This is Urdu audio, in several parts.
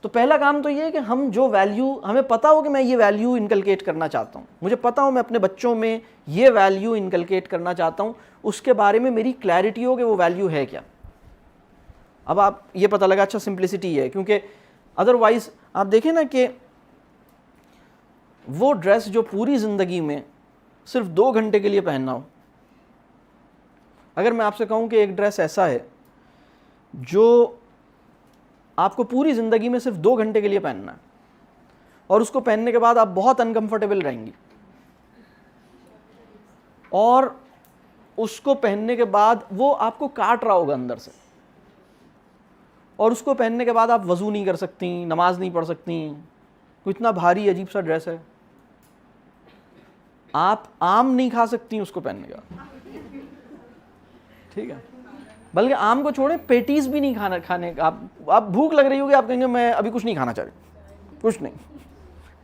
تو پہلا کام تو یہ ہے کہ ہم جو ویلیو, ہمیں پتہ ہو کہ میں یہ ویلیو انکلکیٹ کرنا چاہتا ہوں, مجھے پتہ ہو میں اپنے بچوں میں یہ ویلیو انکلکیٹ کرنا چاہتا ہوں, اس کے بارے میں میری کلیئرٹی ہو کہ وہ ویلیو ہے کیا. اب آپ یہ پتہ لگا, اچھا سمپلسٹی ہے, کیونکہ ادروائز آپ دیکھیں نا کہ وہ ڈریس جو پوری زندگی میں صرف 2 گھنٹے کے لیے پہننا ہو, اگر میں آپ سے کہوں کہ ایک ڈریس ایسا ہے جو آپ کو پوری زندگی میں صرف 2 گھنٹے کے لیے پہننا ہے اور اس کو پہننے کے بعد آپ بہت انکمفرٹیبل رہیں گی, اور اس کو پہننے کے بعد وہ آپ کو کاٹ رہا ہوگا اندر سے, اور اس کو پہننے کے بعد آپ وضو نہیں کر سکتی, نماز نہیں پڑھ سکتی, کوئی اتنا بھاری عجیب سا ڈریس ہے, آپ آم نہیں کھا سکتی اس کو پہننے کے بعد, ٹھیک ہے, بلکہ آم کو چھوڑیں پیٹیز بھی نہیں کھانے کا, آپ بھوک لگ رہی ہوگی, آپ کہیں گے میں ابھی کچھ نہیں کھانا چاہ رہی, کچھ نہیں,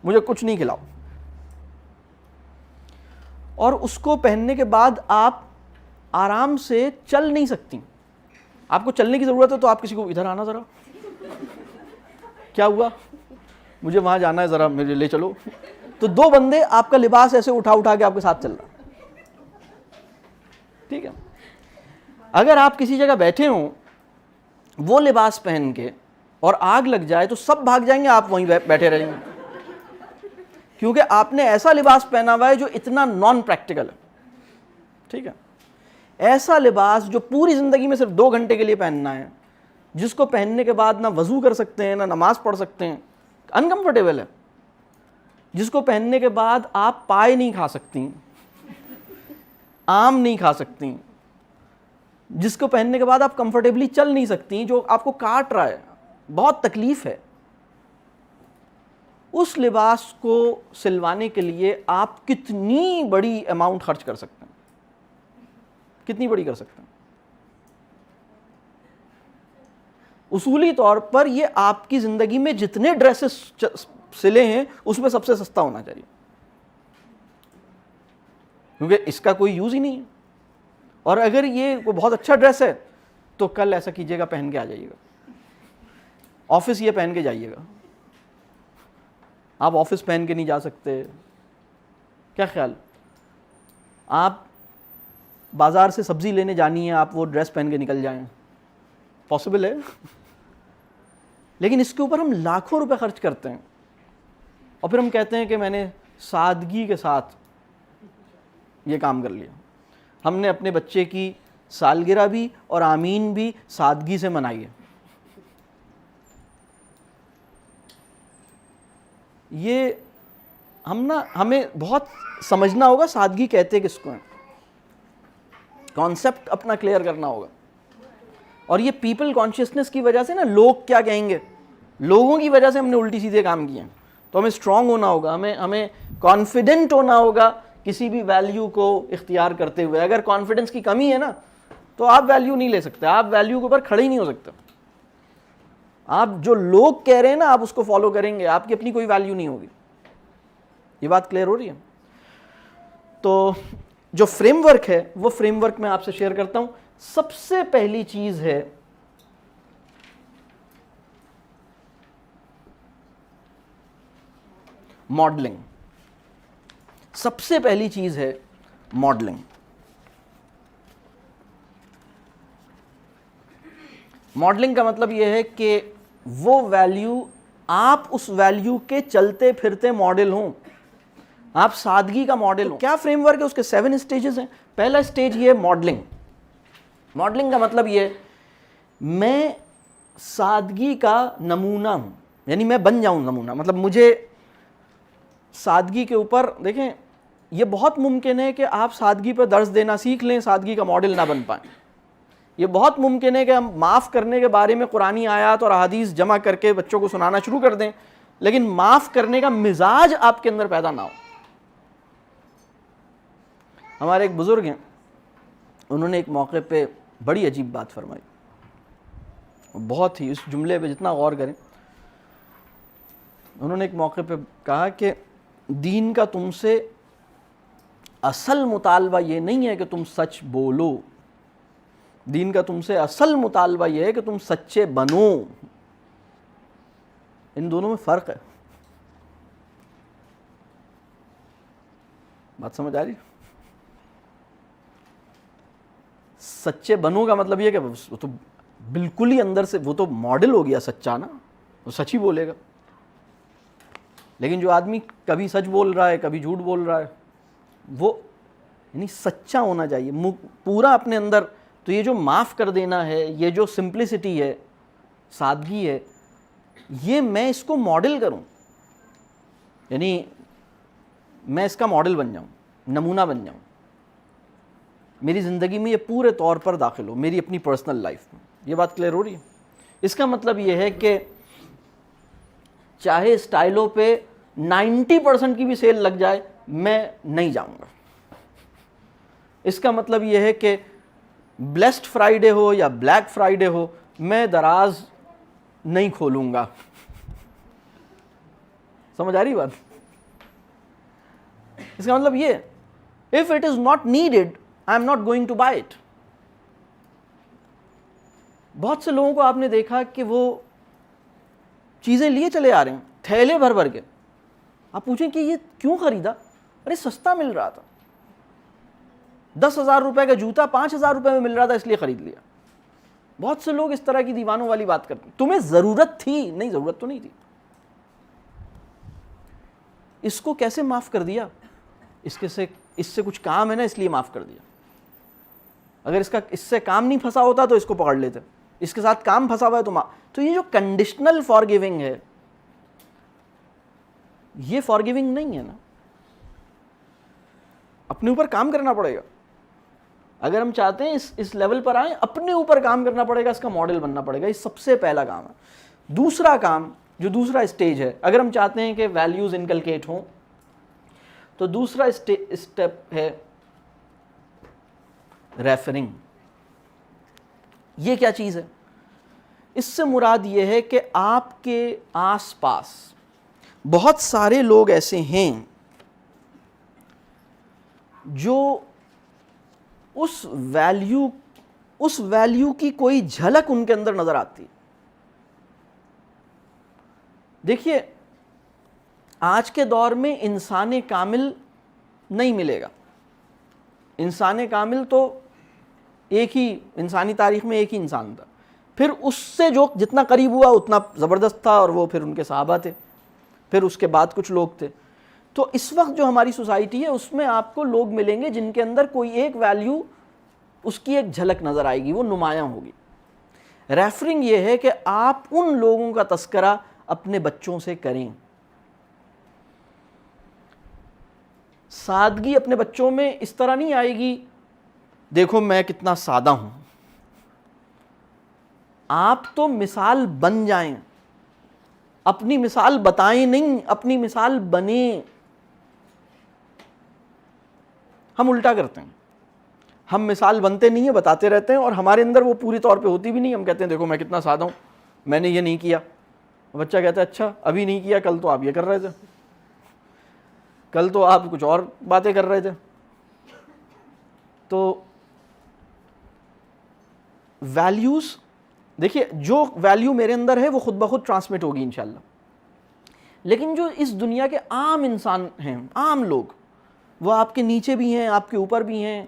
مجھے کچھ نہیں کھلاؤ. اور اس کو پہننے کے بعد آپ آرام سے چل نہیں سکتی. آپ کو چلنے کی ضرورت ہے تو آپ کسی کو ادھر آنا ذرا, کیا ہوا, مجھے وہاں جانا ہے, ذرا مجھے لے چلو. تو 2 بندے آپ کا لباس ایسے اٹھا کے آپ کے ساتھ چل رہا, ٹھیک ہے. اگر آپ کسی جگہ بیٹھے ہوں وہ لباس پہن کے اور آگ لگ جائے تو سب بھاگ جائیں گے, آپ وہیں بیٹھے رہیں گے, کیونکہ آپ نے ایسا لباس پہنا ہوا ہے جو اتنا نان پریکٹیکل ہے, ٹھیک ہے. ایسا لباس جو پوری زندگی میں صرف 2 گھنٹے کے لیے پہننا ہے, جس کو پہننے کے بعد نہ وضو کر سکتے ہیں, نہ نماز پڑھ سکتے ہیں, انکمفرٹیبل ہے, جس کو پہننے کے بعد آپ پائے نہیں کھا سکتی, آم نہیں کھا سکتی, جس کو پہننے کے بعد آپ کمفرٹیبلی چل نہیں سکتی, جو آپ کو کاٹ رہا ہے, بہت تکلیف ہے. اس لباس کو سلوانے کے لیے آپ کتنی بڑی اماؤنٹ خرچ کر سکتے ہیں, کتنی بڑی کر سکتے ہیں. اصولی طور پر یہ آپ کی زندگی میں جتنے ڈریسز سلے ہیں اس میں سب سے سستا ہونا چاہیے, کیونکہ اس کا کوئی یوز ہی نہیں ہے. اور اگر یہ کوئی بہت اچھا ڈریس ہے تو کل ایسا کیجیے گا, پہن کے آ جائیے گا, آفس یہ پہن کے جائیے گا. آپ آفس پہن کے نہیں جا سکتے, کیا خیال, آپ بازار سے سبزی لینے جانی ہے, آپ وہ ڈریس پہن کے نکل جائیں, پاسبل ہے. لیکن اس کے اوپر ہم لاکھوں روپے خرچ کرتے ہیں اور پھر ہم کہتے ہیں کہ میں نے سادگی کے ساتھ یہ کام کر لیا. ہم نے اپنے بچے کی سالگرہ بھی اور آمین بھی سادگی سے منائی ہے. یہ ہمیں بہت سمجھنا ہوگا سادگی کہتے کس کو ہیں, کانسیپٹ اپنا کلیئر کرنا ہوگا. اور یہ پیپل کانشیسنس کی وجہ سے نا, لوگ کیا کہیں گے, لوگوں کی وجہ سے ہم نے الٹی سیدھے کام کیے ہیں. تو ہمیں اسٹرانگ ہونا ہوگا, ہمیں کانفیڈنٹ ہونا ہوگا کسی بھی ویلیو کو اختیار کرتے ہوئے. اگر کانفیڈنس کی کمی ہے نا تو آپ ویلیو نہیں لے سکتے, آپ ویلیو کے اوپر کھڑے ہی نہیں ہو سکتے. آپ جو لوگ کہہ رہے ہیں نا آپ اس کو فالو کریں گے, آپ کی اپنی کوئی ویلیو نہیں ہوگی. یہ بات کلیئر ہو رہی ہے؟ تو جو فریم ورک ہے وہ فریم ورک میں آپ سے شیئر کرتا ہوں. سب سے پہلی چیز ہے ماڈلنگ. سب سے پہلی چیز ہے ماڈلنگ. ماڈلنگ کا مطلب یہ ہے کہ وہ ویلیو, آپ اس ویلیو کے چلتے پھرتے ماڈل ہوں, آپ سادگی کا ماڈل ہوں. کیا فریم ورک ہے, اس کے 7 اسٹیجز ہیں. پہلا اسٹیج یہ ہے ماڈلنگ. ماڈلنگ کا مطلب یہ میں سادگی کا نمونہ ہوں, یعنی میں بن جاؤں نمونہ. مطلب مجھے سادگی کے اوپر دیکھیں, یہ بہت ممکن ہے کہ آپ سادگی پہ درس دینا سیکھ لیں, سادگی کا ماڈل نہ بن پائیں. یہ بہت ممکن ہے کہ ہم معاف کرنے کے بارے میں قرآنی آیات اور احادیث جمع کر کے بچوں کو سنانا شروع کر دیں, لیکن معاف کرنے کا مزاج آپ کے اندر پیدا نہ ہو. ہمارے ایک بزرگ ہیں, انہوں نے ایک موقع پہ بڑی عجیب بات فرمائی, بہت ہی, اس جملے پہ جتنا غور کریں. انہوں نے ایک موقع پہ کہا کہ دین کا تم سے اصل مطالبہ یہ نہیں ہے کہ تم سچ بولو, دین کا تم سے اصل مطالبہ یہ ہے کہ تم سچے بنو. ان دونوں میں فرق ہے. بات سمجھ آ رہی؟ سچے بنو کا مطلب یہ کہ وہ تو بالکل ہی اندر سے وہ تو ماڈل ہو گیا سچا نا, وہ سچ ہی بولے گا. لیکن جو آدمی کبھی سچ بول رہا ہے کبھی جھوٹ بول رہا ہے, وہ یعنی سچا ہونا چاہیے پورا اپنے اندر. تو یہ جو معاف کر دینا ہے, یہ جو سمپلسٹی ہے, سادگی ہے, یہ میں اس کو ماڈل کروں, یعنی میں اس کا ماڈل بن جاؤں, نمونہ بن جاؤں, میری زندگی میں یہ پورے طور پر داخل ہو, میری اپنی پرسنل لائف میں. یہ بات کلیئر ہو رہی ہے؟ اس کا مطلب یہ ہے کہ چاہے اسٹائلوں پہ 90% کی بھی سیل لگ جائے, میں نہیں جاؤں گا. اس کا مطلب یہ ہے کہ بلیسڈ فرائیڈے ہو یا بلیک فرائیڈے ہو, میں دراز نہیں کھولوں گا. سمجھ آ رہی بات؟ اس کا مطلب یہ, if it is not needed, I am not going to buy it. بہت سے لوگوں کو آپ نے دیکھا کہ وہ چیزیں لیے چلے آ رہے ہیں تھیلے بھر بھر کے. آپ پوچھیں کہ یہ کیوں خریدا؟ ارے سستا مل رہا تھا, 10,000 روپے کا جوتا 5,000 روپے میں مل رہا تھا اس لیے خرید لیا. بہت سے لوگ اس طرح کی دیوانوں والی بات کرتے ہیں. تمہیں ضرورت تھی؟ نہیں, ضرورت تو نہیں تھی. اس کو کیسے معاف کر دیا؟ اس سے کچھ کام ہے نا, اس لیے معاف کر دیا. اگر اس سے کام نہیں پھنسا ہوتا تو اس کو پکڑ لیتے. اس کے ساتھ کام پھنسا ہوا ہے تو یہ جو کنڈیشنل فارگیونگ ہے, یہ فارگیونگ نہیں ہے نا. اپنے اوپر کام کرنا پڑے گا. اگر ہم چاہتے ہیں اس لیول پر آئیں, اپنے اوپر کام کرنا پڑے گا, اس کا ماڈل بننا پڑے گا. یہ سب سے پہلا کام ہے. دوسرا کام, جو دوسرا اسٹیج ہے, اگر ہم چاہتے ہیں کہ ویلیوز انکلکیٹ ہوں, تو دوسرا اسٹیپ ہے ریفرنگ. یہ کیا چیز ہے؟ اس سے مراد یہ ہے کہ آپ کے آس پاس بہت سارے لوگ ایسے ہیں جو اس ویلیو کی کوئی جھلک ان کے اندر نظر آتی. دیکھیے, آج کے دور میں انسان کامل نہیں ملے گا. انسان کامل تو ایک ہی, انسانی تاریخ میں ایک ہی انسان تھا. پھر اس سے جو جتنا قریب ہوا اتنا زبردست تھا, اور وہ پھر ان کے صحابہ تھے, پھر اس کے بعد کچھ لوگ تھے. تو اس وقت جو ہماری سوسائٹی ہے اس میں آپ کو لوگ ملیں گے جن کے اندر کوئی ایک ویلیو, اس کی ایک جھلک نظر آئے گی, وہ نمایاں ہوگی. ریفرنگ یہ ہے کہ آپ ان لوگوں کا تذکرہ اپنے بچوں سے کریں. سادگی اپنے بچوں میں اس طرح نہیں آئے گی, دیکھو میں کتنا سادہ ہوں. آپ تو مثال بن جائیں, اپنی مثال بتائیں نہیں, اپنی مثال بنیں. ہم الٹا کرتے ہیں, ہم مثال بنتے نہیں ہیں, بتاتے رہتے ہیں, اور ہمارے اندر وہ پوری طور پہ ہوتی بھی نہیں. ہم کہتے ہیں دیکھو میں کتنا سادہ ہوں, میں نے یہ نہیں کیا. بچہ کہتا ہے اچھا ابھی نہیں کیا, کل تو آپ یہ کر رہے تھے, کل تو آپ کچھ اور باتیں کر رہے تھے. تو ویلیوز, دیکھیے جو ویلیو میرے اندر ہے وہ خود بخود ٹرانسمٹ ہوگی انشاءاللہ. لیکن جو اس دنیا کے عام انسان ہیں, عام لوگ, وہ آپ کے نیچے بھی ہیں, آپ کے اوپر بھی ہیں,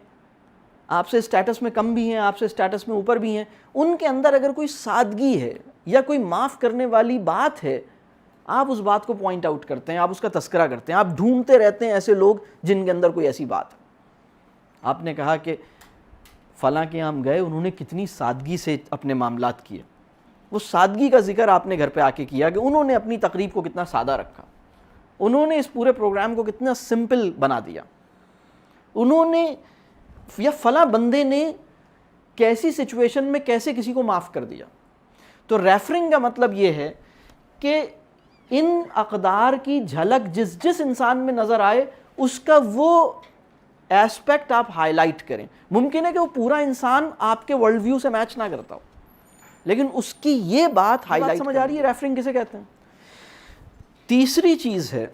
آپ سے اسٹیٹس میں کم بھی ہیں, آپ سے اسٹیٹس میں اوپر بھی ہیں. ان کے اندر اگر کوئی سادگی ہے یا کوئی معاف کرنے والی بات ہے, آپ اس بات کو پوائنٹ آؤٹ کرتے ہیں, آپ اس کا تذکرہ کرتے ہیں, آپ ڈھونڈتے رہتے ہیں ایسے لوگ جن کے اندر کوئی ایسی بات ہے. آپ نے کہا کہ فلاں کے ہم گئے, انہوں نے کتنی سادگی سے اپنے معاملات کیے. وہ سادگی کا ذکر آپ نے گھر پہ آ کے کیا کہ انہوں نے اپنی تقریب کو کتنا سادہ رکھا, انہوں نے اس پورے پروگرام کو کتنا سمپل بنا دیا, انہوں نے یا فلاں بندے نے کیسی سچویشن میں کیسے کسی کو معاف کر دیا. تو ریفرنگ کا مطلب یہ ہے کہ ان اقدار کی جھلک جس انسان میں نظر آئے اس کا وہ ایسپیکٹ آپ ہائی لائٹ کریں. ممکن ہے کہ وہ پورا انسان آپ کے ورلڈ ویو سے میچ نہ کرتا ہو, لیکن اس کی یہ بات ہائی لائٹ. سمجھ آ رہی ہے ریفرنگ کسے کہتے ہیں؟ تیسری چیز ہے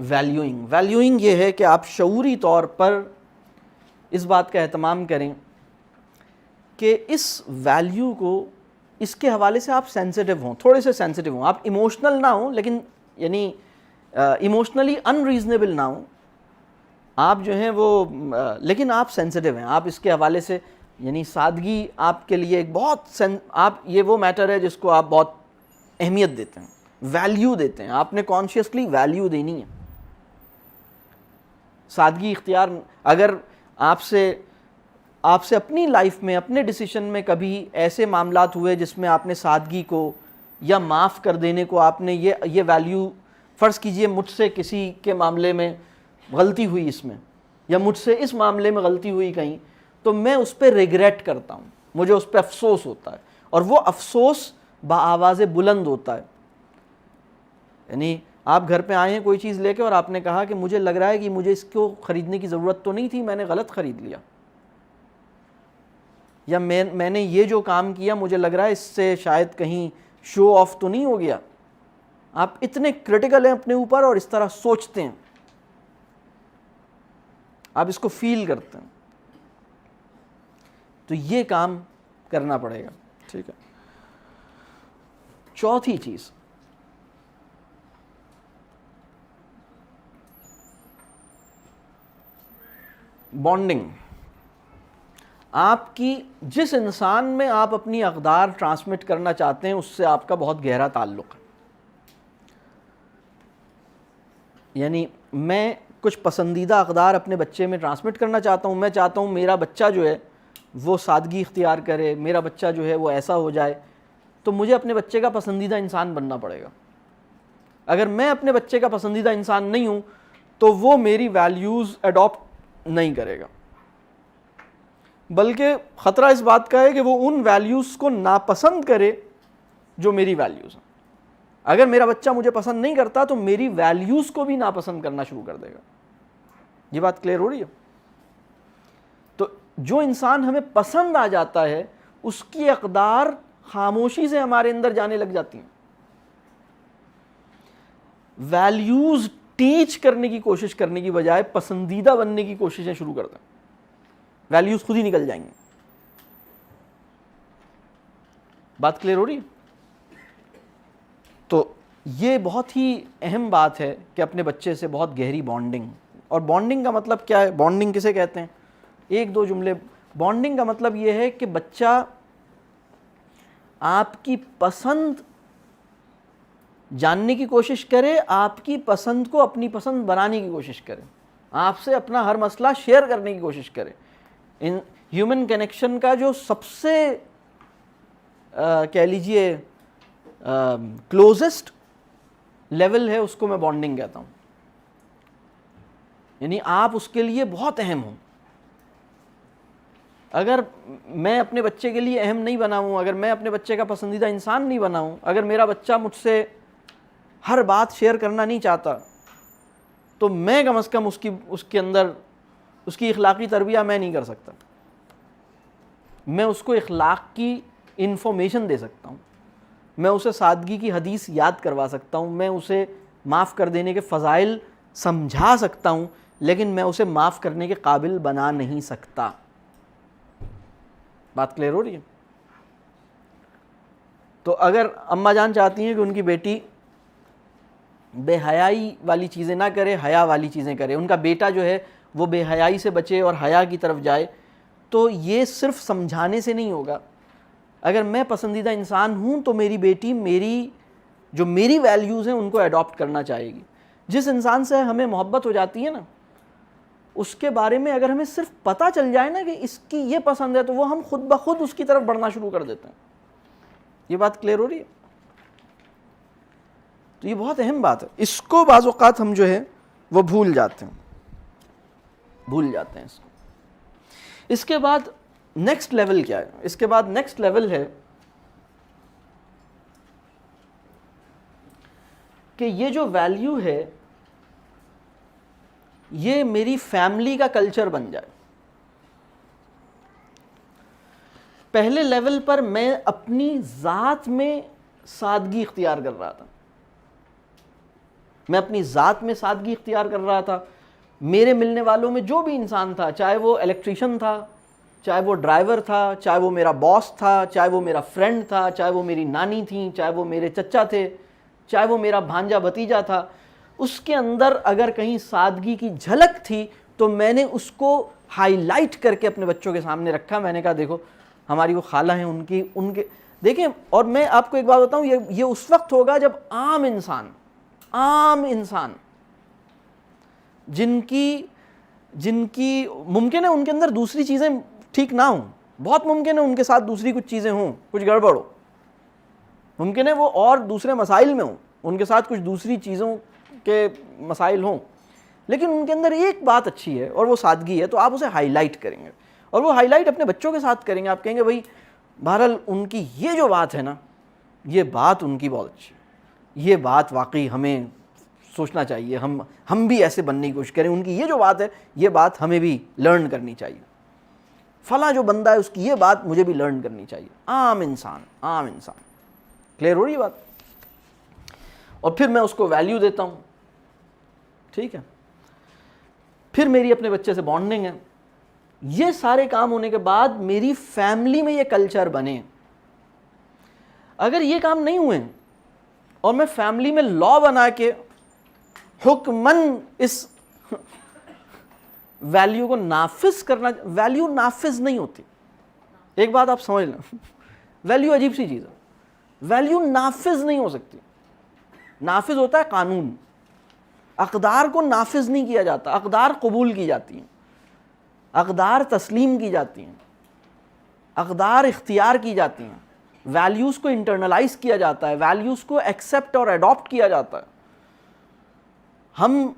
ویلیوئنگ. ویلیوئنگ یہ ہے کہ آپ شعوری طور پر اس بات کا اہتمام کریں کہ اس ویلیو کو اس کے حوالے سے آپ سینسٹیو ہوں, تھوڑے سے سینسٹیو ہوں, آپ ایموشنل نہ ہوں لیکن یعنی ایموشنلی ان ریزنیبل نہ ہوں, آپ جو ہیں وہ لیکن آپ سینسٹیو ہیں, آپ اس کے حوالے سے یعنی سادگی آپ کے لیے ایک بہت آپ یہ وہ میٹر ہے جس کو آپ بہت اہمیت دیتے ہیں, ویلیو دیتے ہیں, آپ نے کانشیسلی ویلیو دینی ہے. سادگی اختیار اگر آپ سے اپنی لائف میں اپنے ڈیسیشن میں کبھی ایسے معاملات ہوئے جس میں آپ نے سادگی کو یا معاف کر دینے کو آپ نے یہ ویلیو, فرض کیجئے مجھ سے کسی کے معاملے میں غلطی ہوئی اس میں, یا مجھ سے اس معاملے میں غلطی ہوئی کہیں, تو میں اس پہ ریگریٹ کرتا ہوں, مجھے اس پہ افسوس ہوتا ہے, اور وہ افسوس بآواز بلند ہوتا ہے. یعنی آپ گھر پہ آئے ہیں کوئی چیز لے کے اور آپ نے کہا کہ مجھے لگ رہا ہے کہ مجھے اس کو خریدنے کی ضرورت تو نہیں تھی, میں نے غلط خرید لیا, یا میں نے یہ جو کام کیا مجھے لگ رہا ہے اس سے شاید کہیں شو آف تو نہیں ہو گیا. آپ اتنے کرٹیکل ہیں اپنے اوپر اور اس طرح سوچتے ہیں, آپ اس کو فیل کرتے ہیں, تو یہ کام کرنا پڑے گا. ٹھیک ہے. چوتھی چیز, بانڈنگ. آپ کی جس انسان میں آپ اپنی اقدار ٹرانسمٹ کرنا چاہتے ہیں اس سے آپ کا بہت گہرا تعلق ہے. یعنی میں کچھ پسندیدہ اقدار اپنے بچے میں ٹرانسمٹ کرنا چاہتا ہوں, میں چاہتا ہوں میرا بچہ جو ہے وہ سادگی اختیار کرے, میرا بچہ جو ہے وہ ایسا ہو جائے, تو مجھے اپنے بچے کا پسندیدہ انسان بننا پڑے گا. اگر میں اپنے بچے کا پسندیدہ انسان نہیں ہوں تو وہ میری ویلیوز اڈاپٹ نہیں کرے گا, بلکہ خطرہ اس بات کا ہے کہ وہ ان ویلیوز کو ناپسند کرے جو میری ویلیوز ہیں. اگر میرا بچہ مجھے پسند نہیں کرتا تو میری ویلیوز کو بھی ناپسند کرنا شروع کر دے گا. یہ بات کلیئر ہو رہی ہے؟ تو جو انسان ہمیں پسند آ جاتا ہے اس کی اقدار خاموشی سے ہمارے اندر جانے لگ جاتی ہیں. ویلیوز ٹیچ کرنے کی کوشش کرنے کی بجائے پسندیدہ بننے کی کوششیں شروع کر دیں, ویلیوز خود ہی نکل جائیں گے. بات کلیئر ہو رہی ہے؟ تو یہ بہت ہی اہم بات ہے کہ اپنے بچے سے بہت گہری بانڈنگ. اور بانڈنگ کا مطلب کیا ہے, بانڈنگ کسے کہتے ہیں, ایک دو جملے. بانڈنگ کا مطلب یہ ہے کہ بچہ آپ کی پسند جاننے کی کوشش کرے, آپ کی پسند کو اپنی پسند بنانے کی کوشش کرے, آپ سے اپنا ہر مسئلہ شیئر کرنے کی کوشش کرے. ان ہیومن کنیکشن کا جو سب سے کہہ لیجئے کلوزسٹ لیول ہے اس کو میں بانڈنگ کہتا ہوں. یعنی آپ اس کے لیے بہت اہم ہوں. اگر میں اپنے بچے کے لیے اہم نہیں بنا ہوں, اگر میں اپنے بچے کا پسندیدہ انسان نہیں بنا ہوں, اگر میرا بچہ مجھ سے ہر بات شیئر کرنا نہیں چاہتا, تو میں کم از کم اس کے اندر اس کی اخلاقی تربیت میں نہیں کر سکتا. میں اس کو اخلاق کی انفارمیشن دے سکتا ہوں, میں اسے سادگی کی حدیث یاد کروا سکتا ہوں, میں اسے معاف کر دینے کے فضائل سمجھا سکتا ہوں, لیکن میں اسے معاف کرنے کے قابل بنا نہیں سکتا. بات کلیئر ہو رہی ہے؟ تو اگر اماں جان چاہتی ہیں کہ ان کی بیٹی بے حیائی والی چیزیں نہ کرے, حیا والی چیزیں کرے, ان کا بیٹا جو ہے وہ بے حیائی سے بچے اور حیا کی طرف جائے, تو یہ صرف سمجھانے سے نہیں ہوگا. اگر میں پسندیدہ انسان ہوں تو میری بیٹی میری ویلیوز ہیں ان کو اڈاپٹ کرنا چاہے گی. جس انسان سے ہمیں محبت ہو جاتی ہے نا, اس کے بارے میں اگر ہمیں صرف پتہ چل جائے نا کہ اس کی یہ پسند ہے, تو وہ ہم خود بخود اس کی طرف بڑھنا شروع کر دیتے ہیں. یہ بات کلیئر ہو رہی ہے؟ تو یہ بہت اہم بات ہے. اس کو بعض اوقات ہم جو ہے وہ بھول جاتے ہیں اس کو. اس کے بعد نیکسٹ لیول کیا ہے؟ اس کے بعد نیکسٹ لیول ہے کہ یہ جو ویلیو ہے یہ میری فیملی کا کلچر بن جائے. پہلے لیول پر میں اپنی ذات میں سادگی اختیار کر رہا تھا, میں اپنی ذات میں سادگی اختیار کر رہا تھا. میرے ملنے والوں میں جو بھی انسان تھا, چاہے وہ الیکٹریشین تھا, چاہے وہ ڈرائیور تھا, چاہے وہ میرا باس تھا, چاہے وہ میرا فرینڈ تھا, چاہے وہ میری نانی تھیں, چاہے وہ میرے چچا تھے, چاہے وہ میرا بھانجا بھتیجا تھا, اس کے اندر اگر کہیں سادگی کی جھلک تھی تو میں نے اس کو ہائی لائٹ کر کے اپنے بچوں کے سامنے رکھا. میں نے کہا دیکھو ہماری وہ خالہ ہیں, ان کے دیکھیں. اور میں آپ کو ایک بات بتاؤں, یہ اس وقت ہوگا جب عام انسان جن کی ممکن ہے ان کے اندر دوسری چیزیں ٹھیک نہ ہوں, بہت ممکن ہے ان کے ساتھ دوسری کچھ چیزیں ہوں, کچھ گڑبڑ ہو, ممکن ہے وہ اور دوسرے مسائل میں ہوں, ان کے ساتھ کچھ دوسری چیزوں کے مسائل ہوں, لیکن ان کے اندر ایک بات اچھی ہے اور وہ سادگی ہے. تو آپ اسے ہائی لائٹ کریں گے, اور وہ ہائی لائٹ اپنے بچوں کے ساتھ کریں گے. آپ کہیں گے بھائی بہرحال ان کی یہ جو بات ہے نا, یہ بات ان کی بہت اچھی ہے, یہ بات واقعی ہمیں سوچنا چاہیے, ہم بھی ایسے بننے کی کوشش کریں. ان کی یہ جو بات ہے, یہ بات ہمیں بھی لرن کرنی چاہیے. فلاں جو بندہ ہے اس کی یہ بات مجھے بھی لرن کرنی چاہیے. عام انسان. کلیئر ہو رہی بات؟ اور پھر میں اس کو ویلیو دیتا ہوں, ٹھیک ہے. پھر میری اپنے بچے سے بانڈنگ ہے. یہ سارے کام ہونے کے بعد میری فیملی میں یہ کلچر بنے. اگر یہ کام نہیں ہوئے اور میں فیملی میں لا بنا کے حکمن اس ویلیو کو نافذ کرنا, ویلیو نافذ نہیں ہوتی. ایک بات آپ سمجھ لیں, ویلیو عجیب سی چیز ہے. ویلیو نافذ نہیں ہو سکتی. نافذ ہوتا ہے قانون, اقدار کو نافذ نہیں کیا جاتا. اقدار قبول کی جاتی ہیں, اقدار تسلیم کی جاتی ہیں, اقدار اختیار کی جاتی ہیں. ویلیوز کو انٹرنلائز کیا جاتا ہے, ویلیوز کو ایکسیپٹ اور اڈاپٹ کیا جاتا ہے. ہم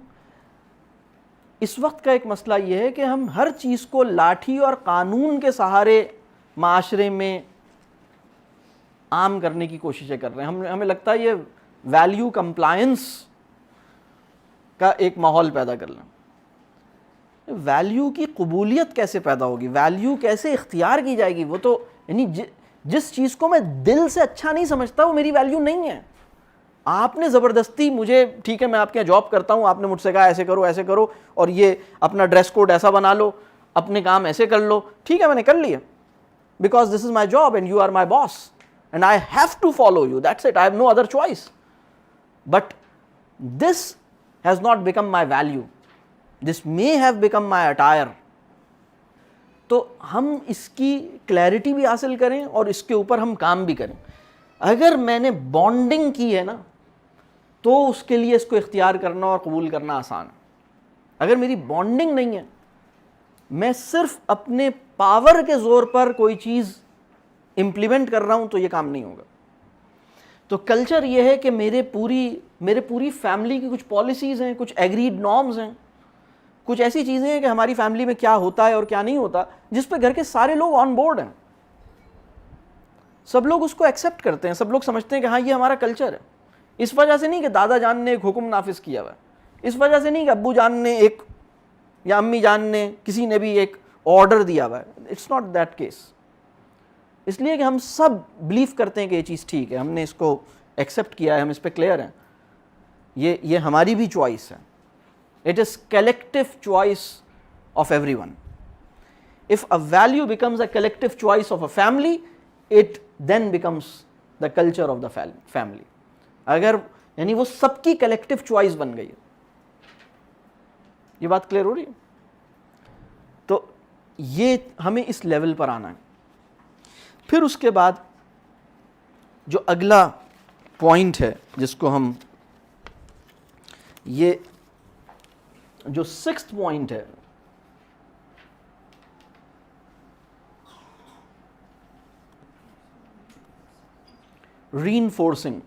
اس وقت کا ایک مسئلہ یہ ہے کہ ہم ہر چیز کو لاٹھی اور قانون کے سہارے معاشرے میں عام کرنے کی کوششیں کر رہے ہیں. ہمیں لگتا ہے یہ ویلیو کمپلائنس کا ایک ماحول پیدا کر لیں. ویلیو کی قبولیت کیسے پیدا ہوگی, ویلیو کیسے اختیار کی جائے گی؟ وہ تو یعنی جس چیز کو میں دل سے اچھا نہیں سمجھتا وہ میری ویلیو نہیں ہے. آپ نے زبردستی مجھے, ٹھیک ہے میں آپ کے یہاں جاب کرتا ہوں, آپ نے مجھ سے کہا ایسے کرو اور یہ اپنا ڈریس کوڈ ایسا بنا لو, اپنے کام ایسے کر لو, ٹھیک ہے میں نے کر لیا, because this is my job and you are my boss and I have to follow you, that's it, I have no other choice. But this has not become my value, this may have become my attire. تو ہم اس کی کلیئرٹی بھی حاصل کریں اور اس کے اوپر ہم کام بھی کریں. اگر میں نے بانڈنگ کی ہے نا تو اس کے لیے اس کو اختیار کرنا اور قبول کرنا آسان ہے. اگر میری بانڈنگ نہیں ہے, میں صرف اپنے پاور کے زور پر کوئی چیز امپلیمنٹ کر رہا ہوں, تو یہ کام نہیں ہوگا. تو کلچر یہ ہے کہ میرے پوری فیملی کی کچھ پالیسیز ہیں, کچھ ایگریڈ نارمز ہیں, کچھ ایسی چیزیں ہیں کہ ہماری فیملی میں کیا ہوتا ہے اور کیا نہیں ہوتا, جس پہ گھر کے سارے لوگ آن بورڈ ہیں. سب لوگ اس کو ایکسیپٹ کرتے ہیں, سب لوگ سمجھتے ہیں کہ ہاں یہ ہمارا کلچر ہے. اس وجہ سے نہیں کہ دادا جان نے ایک حکم نافذ کیا ہوا ہے, اس وجہ سے نہیں کہ ابو جان نے ایک یا امی جان نے کسی نے بھی ایک آرڈر دیا ہوا ہے. It's not that case. اس لیے کہ ہم سب بلیو کرتے ہیں کہ یہ چیز ٹھیک ہے, ہم نے اس کو ایکسیپٹ کیا ہے, ہم اس پہ کلیئر ہیں, یہ ہماری بھی چوائس ہے. It is collective choice of everyone. If a value becomes a collective choice of a family, it then becomes the culture of the family. اگر یعنی وہ سب کی collective choice بن گئی ہے. یہ بات کلیئر ہو رہی ہے؟ تو یہ ہمیں اس لیول پر آنا ہے. پھر اس کے بعد جو اگلا پوائنٹ ہے جس کو ہم, یہ جو سکسth پوائنٹ ہے, ری انفورسنگ.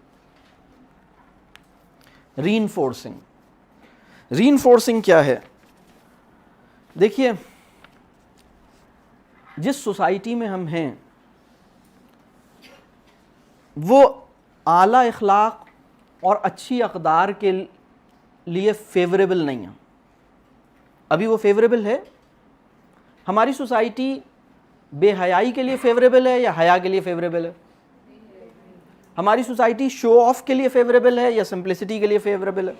ری انفورسنگ کیا ہے؟ دیکھیے جس سوسائٹی میں ہم ہیں وہ اعلیٰ اخلاق اور اچھی اقدار کے لیے فیوریبل نہیں ہے. ابھی وہ فیوریبل ہے؟ ہماری سوسائٹی بے حیائی کے لیے فیوریبل ہے یا حیا کے لیے فیوریبل ہے؟ ہماری سوسائٹی شو آف کے لیے فیوریبل ہے یا سمپلسٹی کے لیے فیوریبل ہے؟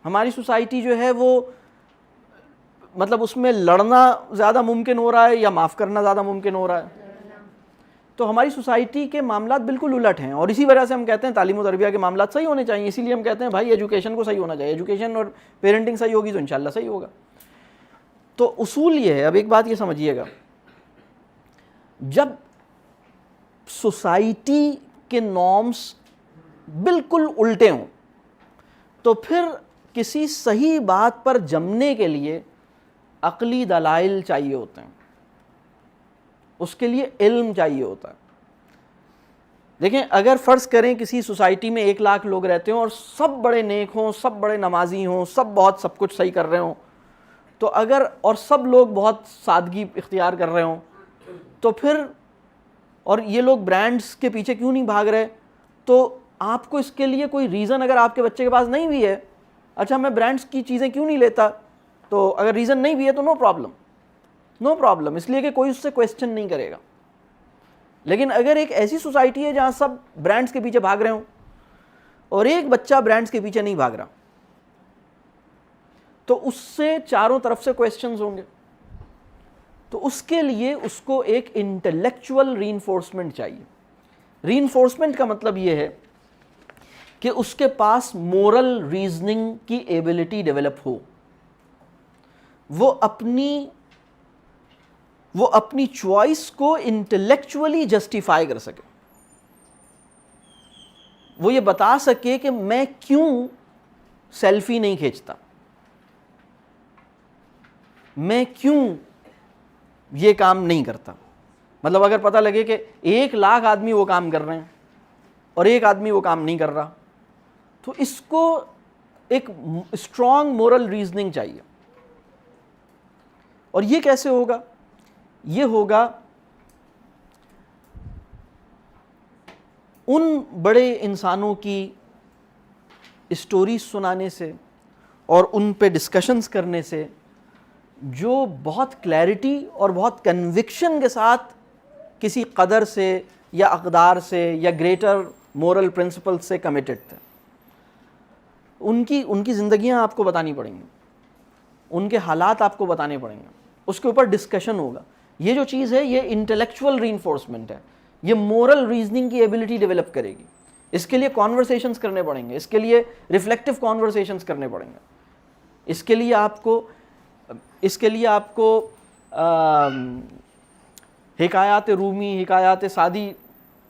ہماری سوسائٹی جو ہے وہ مطلب اس میں لڑنا زیادہ ممکن ہو رہا ہے یا معاف کرنا زیادہ ممکن ہو رہا ہے؟ تو ہماری سوسائٹی کے معاملات بالکل الٹ ہیں، اور اسی وجہ سے ہم کہتے ہیں تعلیم و تربیت کے معاملات صحیح ہونے چاہیے. اسی لیے ہم کہتے ہیں بھائی ایجوکیشن کو صحیح ہونا چاہیے، ایجوکیشن اور پیرنٹنگ صحیح ہوگی تو انشاءاللہ صحیح ہوگا. تو اصول یہ ہے، اب ایک بات یہ سمجھیے گا، جب سوسائٹی کے نارمز بالکل الٹے ہوں تو پھر کسی صحیح بات پر جمنے کے لیے عقلی دلائل چاہیے ہوتے ہیں، اس کے لیے علم چاہیے ہوتا ہے. دیکھیں اگر فرض کریں کسی سوسائٹی میں 1,00,000 لوگ رہتے ہوں اور سب بڑے نیک ہوں، سب بڑے نمازی ہوں، سب کچھ صحیح کر رہے ہوں، تو اگر اور سب لوگ بہت سادگی اختیار کر رہے ہوں تو پھر، اور یہ لوگ برانڈز کے پیچھے کیوں نہیں بھاگ رہے؟ تو آپ کو اس کے لیے کوئی ریزن اگر آپ کے بچے کے پاس نہیں بھی ہے، اچھا میں برانڈز کی چیزیں کیوں نہیں لیتا، تو اگر ریزن نہیں بھی ہے تو نو پرابلم، اس لیے کہ کوئی اس سے کویسچن نہیں کرے گا. لیکن اگر ایک ایسی سوسائٹی ہے جہاں سب برانڈز کے پیچھے بھاگ رہے ہوں اور ایک بچہ برانڈز کے پیچھے نہیں بھاگ رہا، تو اس سے چاروں طرف سے کویسچنز ہوں گے. تو اس کے لیے اس کو ایک انٹلیکچول ری انفورسمنٹ چاہیے. ری انفورسمنٹ کا مطلب یہ ہے کہ اس کے پاس مورل ریزننگ کی ایبلٹی ڈیولپ ہو، وہ اپنی چوائس کو انٹلیکچولی جسٹیفائی کر سکے، وہ یہ بتا سکے کہ میں کیوں سیلفی نہیں کھینچتا، میں کیوں یہ کام نہیں کرتا. مطلب اگر پتہ لگے کہ 1,00,000 آدمی وہ کام کر رہے ہیں اور ایک آدمی وہ کام نہیں کر رہا، تو اس کو ایک اسٹرانگ مورل ریزننگ چاہیے. اور یہ کیسے ہوگا؟ یہ ہوگا ان بڑے انسانوں کی اسٹوریز سنانے سے اور ان پہ ڈسکشنز کرنے سے جو بہت کلیئرٹی اور بہت کنوکشن کے ساتھ کسی قدر سے یا اقدار سے یا گریٹر مورل پرنسپل سے کمیٹڈ تھے. ان کی زندگیاں آپ کو بتانی پڑیں گی، ان کے حالات آپ کو بتانے پڑیں گے، اس کے اوپر ڈسکشن ہوگا. یہ جو چیز ہے یہ انٹلیکچول ری انفورسمنٹ ہے، یہ مورل ریزننگ کی ایبلٹی ڈیولپ کرے گی. اس کے لیے کانورسیشنز کرنے پڑیں گے، اس کے لیے ریفلیکٹیو کانورسیشنز کرنے پڑیں گے. اس کے لیے آپ کو حکایات رومی، حکایات سعدی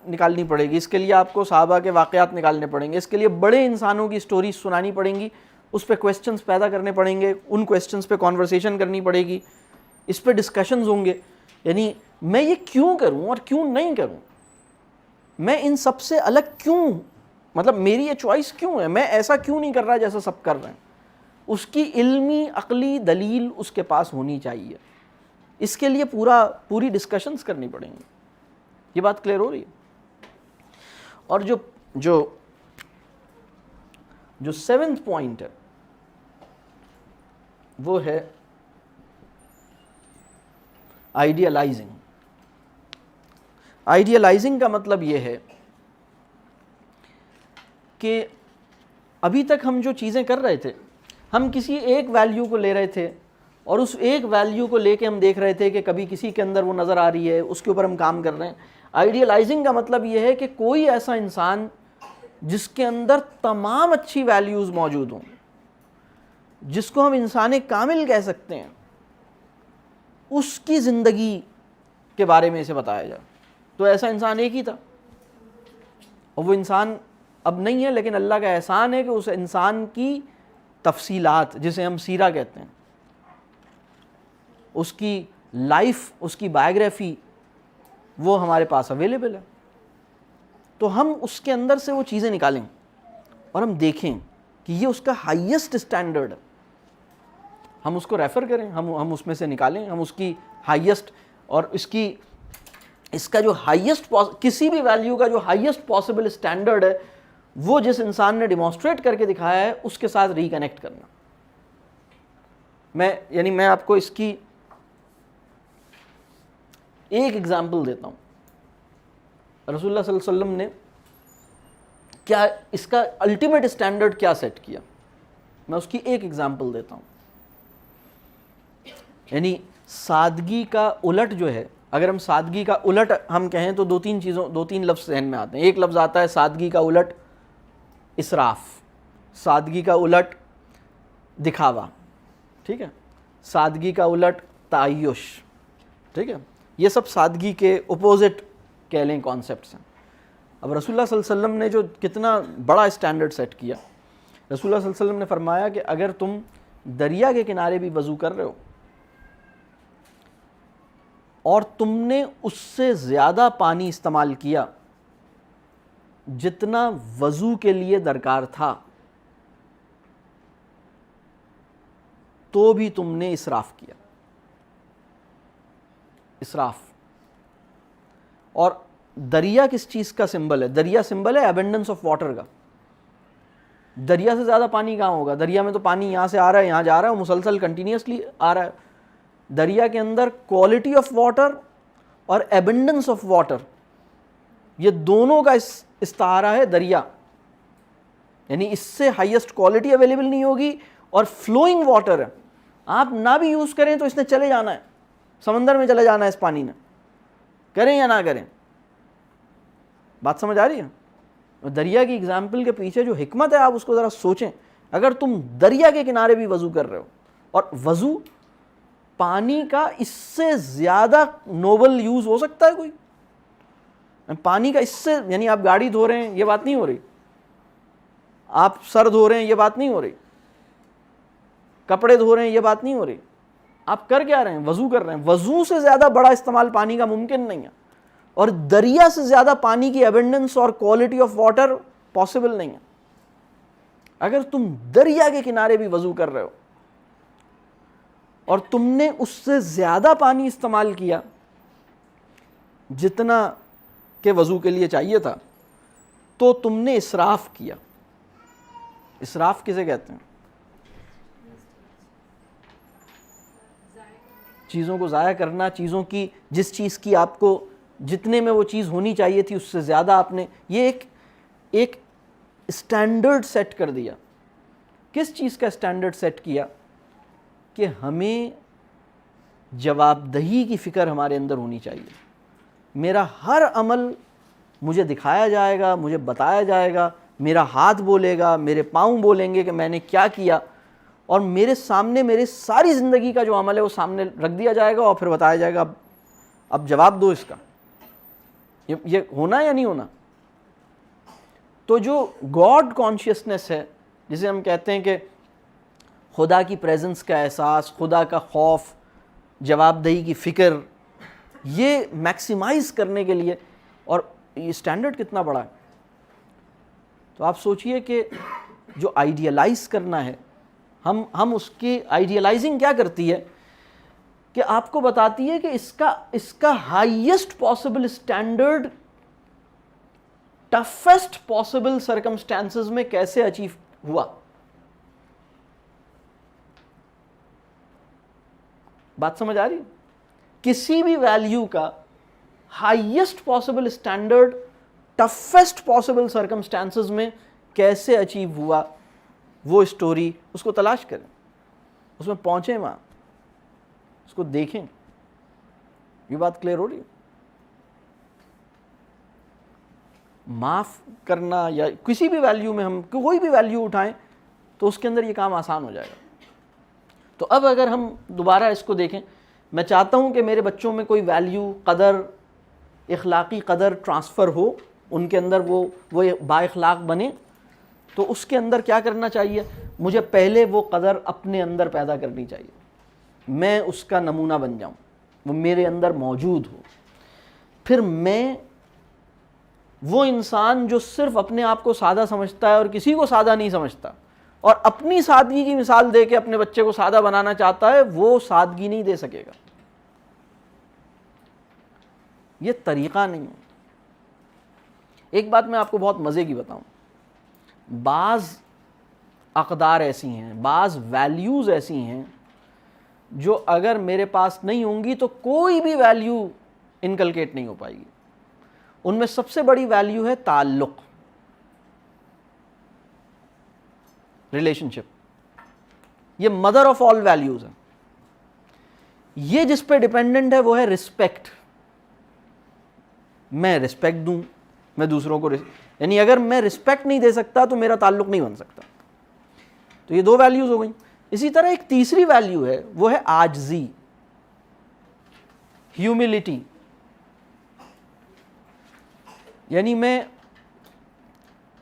نکالنی پڑے گی. اس کے لیے آپ کو صحابہ کے واقعات نکالنے پڑیں گے. اس کے لیے بڑے انسانوں کی سٹوریز سنانی پڑیں گی، اس پہ کویسچنز پیدا کرنے پڑیں گے، ان کویسچنز پہ کانورسیشن کرنی پڑے گی، اس پہ ڈسکشنز ہوں گے. یعنی میں یہ کیوں کروں اور کیوں نہیں کروں، میں ان سب سے الگ کیوں، مطلب میری یہ چوائس کیوں ہے، میں ایسا کیوں نہیں کر رہا جیسا سب کر رہے ہیں. اس کی علمی عقلی دلیل اس کے پاس ہونی چاہیے. اس کے لیے پوری ڈسکشنز کرنی پڑیں گی. یہ بات کلیئر ہو رہی ہے؟ اور جو 7th پوائنٹ ہے وہ ہے آئیڈیالائزنگ. آئیڈیالائزنگ کا مطلب یہ ہے کہ ابھی تک ہم جو چیزیں کر رہے تھے، ہم کسی ایک ویلیو کو لے رہے تھے اور اس ایک ویلیو کو لے کے ہم دیکھ رہے تھے کہ کبھی کسی کے اندر وہ نظر آ رہی ہے، اس کے اوپر ہم کام کر رہے ہیں. آئیڈیالائزنگ کا مطلب یہ ہے کہ کوئی ایسا انسان جس کے اندر تمام اچھی ویلیوز موجود ہوں، جس کو ہم انسان کامل کہہ سکتے ہیں، اس کی زندگی کے بارے میں اسے بتایا جائے. تو ایسا انسان ایک ہی تھا، اور وہ انسان اب نہیں ہے، لیکن اللہ کا احسان ہے کہ اس انسان کی تفصیلات، جسے ہم سیرہ کہتے ہیں، اس کی لائف، اس کی بایوگرافی، وہ ہمارے پاس اویلیبل ہے. تو ہم اس کے اندر سے وہ چیزیں نکالیں اور ہم دیکھیں کہ یہ اس کا ہائیسٹ اسٹینڈرڈ ہے، ہم اس کو ریفر کریں، ہم اس میں سے نکالیں، ہم اس کی ہائیسٹ، اور اس کا جو ہائیسٹ، کسی بھی ویلیو کا جو ہائیسٹ پاسبل اسٹینڈرڈ ہے، وہ جس انسان نے ڈیمانسٹریٹ کر کے دکھایا ہے اس کے ساتھ ریکنیکٹ کرنا. میں آپ کو اس کی ایک ایگزامپل دیتا ہوں. رسول اللہ صلی اللہ علیہ وسلم نے کیا اس کا الٹیمیٹ اسٹینڈرڈ کیا سیٹ کیا، میں اس کی ایک ایگزامپل دیتا ہوں. یعنی سادگی کا الٹ جو ہے، اگر ہم سادگی کا الٹ ہم کہیں تو دو تین لفظ ذہن میں آتے ہیں. ایک لفظ آتا ہے سادگی کا الٹ اسراف، سادگی کا الٹ دکھاوا، ٹھیک ہے، سادگی کا الٹ تعیش، ٹھیک ہے. یہ سب سادگی کے اپوزٹ کہہ لیں کانسیپٹس ہیں. اب رسول اللہ صلی اللہ علیہ وسلم نے جو کتنا بڑا اسٹینڈرڈ سیٹ کیا. رسول اللہ صلی اللہ علیہ وسلم نے فرمایا کہ اگر تم دریا کے کنارے بھی وضو کر رہے ہو اور تم نے اس سے زیادہ پانی استعمال کیا جتنا وضو کے لیے درکار تھا، تو بھی تم نے اسراف کیا. اسراف. اور دریا کس چیز کا سمبل ہے؟ دریا سمبل ہے ایبنڈنس آف واٹر کا. دریا سے زیادہ پانی کہاں ہوگا؟ دریا میں تو پانی یہاں سے آ رہا ہے، یہاں جا رہا ہے، مسلسل کنٹینیوسلی آ رہا ہے. دریا کے اندر کوالٹی آف واٹر اور ایبنڈنس آف واٹر، یہ دونوں کا استعارہ ہے دریا. یعنی اس سے ہائیسٹ کوالٹی اویلیبل نہیں ہوگی اور فلوئنگ واٹر ہے. آپ نہ بھی یوز کریں تو اس نے چلے جانا ہے، سمندر میں چلے جانا ہے اس پانی نے، کریں یا نہ کریں. بات سمجھ آ رہی ہے؟ دریا کی اگزامپل کے پیچھے جو حکمت ہے آپ اس کو ذرا سوچیں. اگر تم دریا کے کنارے بھی وضو کر رہے ہو، اور وضو پانی کا اس سے زیادہ نوبل یوز ہو سکتا ہے کوئی؟ پانی کا اس سے، یعنی آپ گاڑی دھو رہے ہیں یہ بات نہیں ہو رہی، آپ سر دھو رہے ہیں یہ بات نہیں ہو رہی، کپڑے دھو رہے ہیں یہ بات نہیں ہو رہی، آپ کر کیا رہے ہیں؟ وضو کر رہے ہیں. وضو سے زیادہ بڑا استعمال پانی کا ممکن نہیں ہے، اور دریا سے زیادہ پانی کی ایبنڈنس اور کوالٹی آف واٹر پاسبل نہیں ہے. اگر تم دریا کے کنارے بھی وضو کر رہے ہو اور تم نے اس سے زیادہ پانی استعمال کیا جتنا کہ وضو کے لیے چاہیے تھا، تو تم نے اسراف کیا. اسراف کسے کہتے ہیں؟ چیزوں کو ضائع کرنا، چیزوں کی، جس چیز کی آپ کو جتنے میں وہ چیز ہونی چاہیے تھی اس سے زیادہ آپ نے، یہ ایک اسٹینڈرڈ سیٹ کر دیا. کس چیز کا اسٹینڈرڈ سیٹ کیا؟ کہ ہمیں جواب دہی کی فکر ہمارے اندر ہونی چاہیے. میرا ہر عمل مجھے دکھایا جائے گا، مجھے بتایا جائے گا، میرا ہاتھ بولے گا، میرے پاؤں بولیں گے کہ میں نے کیا کیا، اور میرے سامنے میرے ساری زندگی کا جو عمل ہے وہ سامنے رکھ دیا جائے گا اور پھر بتایا جائے گا اب جواب دو اس کا. یہ ہونا یا نہیں ہونا؟ تو جو گاڈ کانشیسنس ہے، جسے ہم کہتے ہیں کہ خدا کی پریزنس کا احساس، خدا کا خوف، جواب دہی کی فکر، یہ میکسیمائز کرنے کے لیے، اور یہ اسٹینڈرڈ کتنا بڑا ہے. تو آپ سوچئے کہ جو آئیڈیلائز کرنا ہے، ہم اس کی آئیڈیلائزنگ کیا کرتی ہے کہ آپ کو بتاتی ہے کہ اس کا highest possible standard toughest possible circumstances میں کیسے اچیو ہوا. بات سمجھ آ رہی؟ کسی بھی ویلیو کا highest possible standard toughest possible circumstances میں کیسے اچیو ہوا، وہ اسٹوری اس کو تلاش کریں، اس میں پہنچیں، وہاں اس کو دیکھیں. یہ بات کلیئر ہو رہی ہے؟ معاف کرنا یا کسی بھی ویلیو میں ہم کوئی بھی ویلیو اٹھائیں تو اس کے اندر یہ کام آسان ہو جائے گا. تو اب اگر ہم دوبارہ اس کو دیکھیں، میں چاہتا ہوں کہ میرے بچوں میں کوئی ویلیو، قدر، اخلاقی قدر ٹرانسفر ہو، ان کے اندر وہ با اخلاق بنے. تو اس کے اندر کیا کرنا چاہیے؟ مجھے پہلے وہ قدر اپنے اندر پیدا کرنی چاہیے، میں اس کا نمونہ بن جاؤں، وہ میرے اندر موجود ہو. پھر میں وہ انسان جو صرف اپنے آپ کو سادہ سمجھتا ہے اور کسی کو سادہ نہیں سمجھتا، اور اپنی سادگی کی مثال دے کے اپنے بچے کو سادہ بنانا چاہتا ہے، وہ سادگی نہیں دے سکے گا. یہ طریقہ نہیں ہے. ایک بات میں آپ کو بہت مزے کی بتاؤں، بعض اقدار ایسی ہیں، بعض ویلیوز ایسی ہیں جو اگر میرے پاس نہیں ہوں گی تو کوئی بھی ویلیو انکلکیٹ نہیں ہو پائے گی. ان میں سب سے بڑی ویلیو ہے تعلق، ریلیشن شپ. یہ مدر آف آل ویلیوز ہے. یہ جس پہ ڈیپینڈنٹ ہے وہ ہے رسپیکٹ. میں رسپیکٹ دوں, میں دوسروں کو یعنی اگر میں رسپیکٹ نہیں دے سکتا تو میرا تعلق نہیں بن سکتا. تو یہ دو ویلیوز ہو گئیں. اسی طرح ایک تیسری ویلیو ہے, وہ ہے عاجزی, ہیوملٹی. یعنی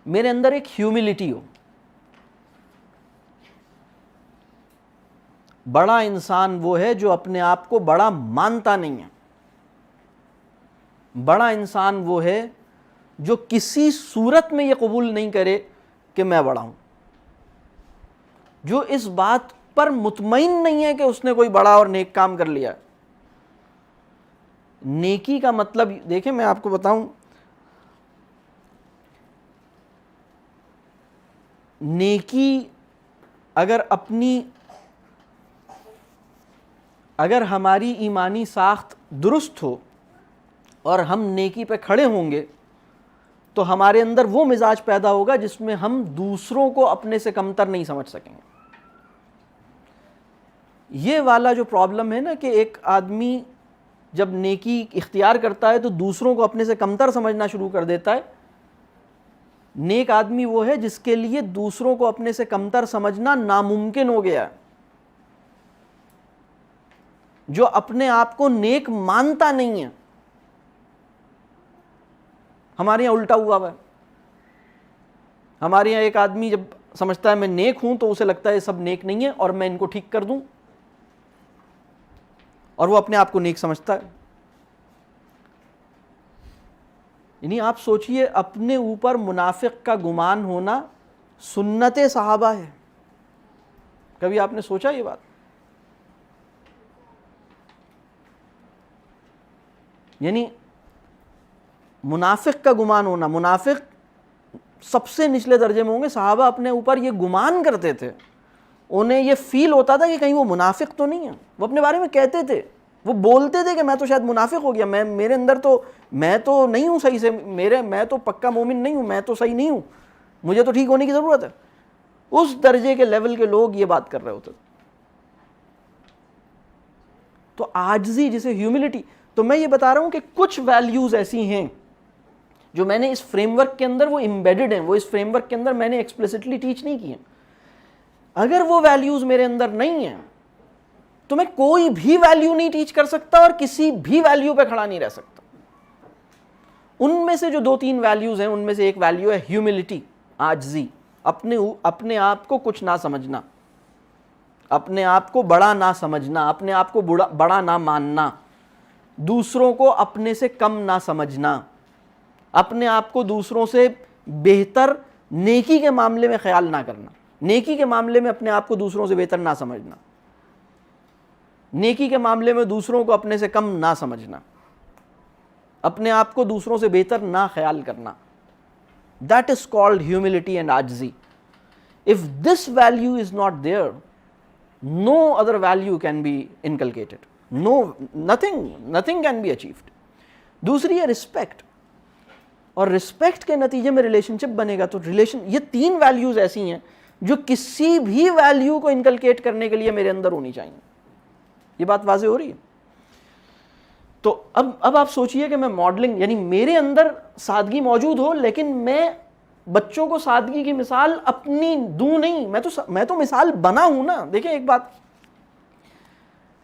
میرے اندر ایک ہیوملٹی ہو. بڑا انسان وہ ہے جو اپنے آپ کو بڑا مانتا نہیں ہے. بڑا انسان وہ ہے جو کسی صورت میں یہ قبول نہیں کرے کہ میں بڑا ہوں, جو اس بات پر مطمئن نہیں ہے کہ اس نے کوئی بڑا اور نیک کام کر لیا. نیکی کا مطلب دیکھیں, میں آپ کو بتاؤں, نیکی اگر ہماری ایمانی ساخت درست ہو اور ہم نیکی پہ کھڑے ہوں گے تو ہمارے اندر وہ مزاج پیدا ہوگا جس میں ہم دوسروں کو اپنے سے کمتر نہیں سمجھ سکیں گے. یہ والا جو پرابلم ہے نا کہ ایک آدمی جب نیکی اختیار کرتا ہے تو دوسروں کو اپنے سے کمتر سمجھنا شروع کر دیتا ہے. نیک آدمی وہ ہے جس کے لیے دوسروں کو اپنے سے کمتر سمجھنا ناممکن ہو گیا, جو اپنے آپ کو نیک مانتا نہیں ہے. ہمارے یہاں الٹا ہوا ہے. ہمارے یہاں ایک آدمی جب سمجھتا ہے میں نیک ہوں تو اسے لگتا ہے یہ سب نیک نہیں ہے اور میں ان کو ٹھیک کر دوں, اور وہ اپنے آپ کو نیک سمجھتا ہے. یعنی آپ سوچئے, اپنے اوپر منافق کا گمان ہونا سنت صحابہ ہے. کبھی آپ نے سوچا یہ بات؟ یعنی منافق کا گمان ہونا, منافق سب سے نچلے درجے میں ہوں گے. صحابہ اپنے اوپر یہ گمان کرتے تھے, انہیں یہ فیل ہوتا تھا کہ کہیں وہ منافق تو نہیں ہے. وہ اپنے بارے میں کہتے تھے, وہ بولتے تھے کہ میں تو شاید منافق ہو گیا, میرے اندر تو میں تو نہیں ہوں صحیح سے, میں تو پکا مومن نہیں ہوں, میں تو صحیح نہیں ہوں, مجھے تو ٹھیک ہونے کی ضرورت ہے. اس درجے کے لیول کے لوگ یہ بات کر رہے ہوتے. تو عاجزی جسے ہیوملٹی, تو میں یہ بتا رہا ہوں کہ کچھ ویلیوز ایسی ہیں جو میں نے اس فریم ورک کے اندر وہ امبیڈڈ ہیں, وہ اس فریم ورک کے اندر میں نے ایکسپلیسٹلی ٹیچ نہیں کی ہیں. اگر وہ ویلیوز میرے اندر نہیں ہیں تو میں کوئی بھی ویلیو نہیں ٹیچ کر سکتا اور کسی بھی ویلیو پہ کھڑا نہیں رہ سکتا. ان میں سے جو دو تین ویلیوز ہیں, ان میں سے ایک ویلیو ہے ہیوملٹی, عاجزی, اپنے آپ کو کچھ نہ سمجھنا, اپنے آپ کو بڑا نہ سمجھنا, اپنے آپ کو بڑا نہ ماننا, دوسروں کو اپنے سے کم نہ سمجھنا, اپنے آپ کو دوسروں سے بہتر نیکی کے معاملے میں خیال نہ کرنا, نیکی کے معاملے میں اپنے آپ کو دوسروں سے بہتر نہ سمجھنا, نیکی کے معاملے میں دوسروں کو اپنے سے کم نہ سمجھنا, اپنے آپ کو دوسروں سے بہتر نہ خیال کرنا. That is called humility and عاجزی. If this value is not there, no other value can be inculcated. Nothing can be achieved. دوسری ہے رسپیکٹ, اور رسپیکٹ کے نتیجے میں ریلیشن شپ بنے گا. تو یہ تین ویلیوز ایسی ہیں جو کسی بھی ویلیو کو انکلکیٹ کرنے کے لیے میرے اندر ہونی چاہیے. یہ بات واضح ہو رہی ہے؟ تو اب آپ سوچئے کہ میں ماڈلنگ, یعنی میرے اندر سادگی موجود ہو لیکن میں بچوں کو سادگی کی مثال اپنی دوں نہیں, میں تو مثال بنا ہوں نا. دیکھیں ایک بات,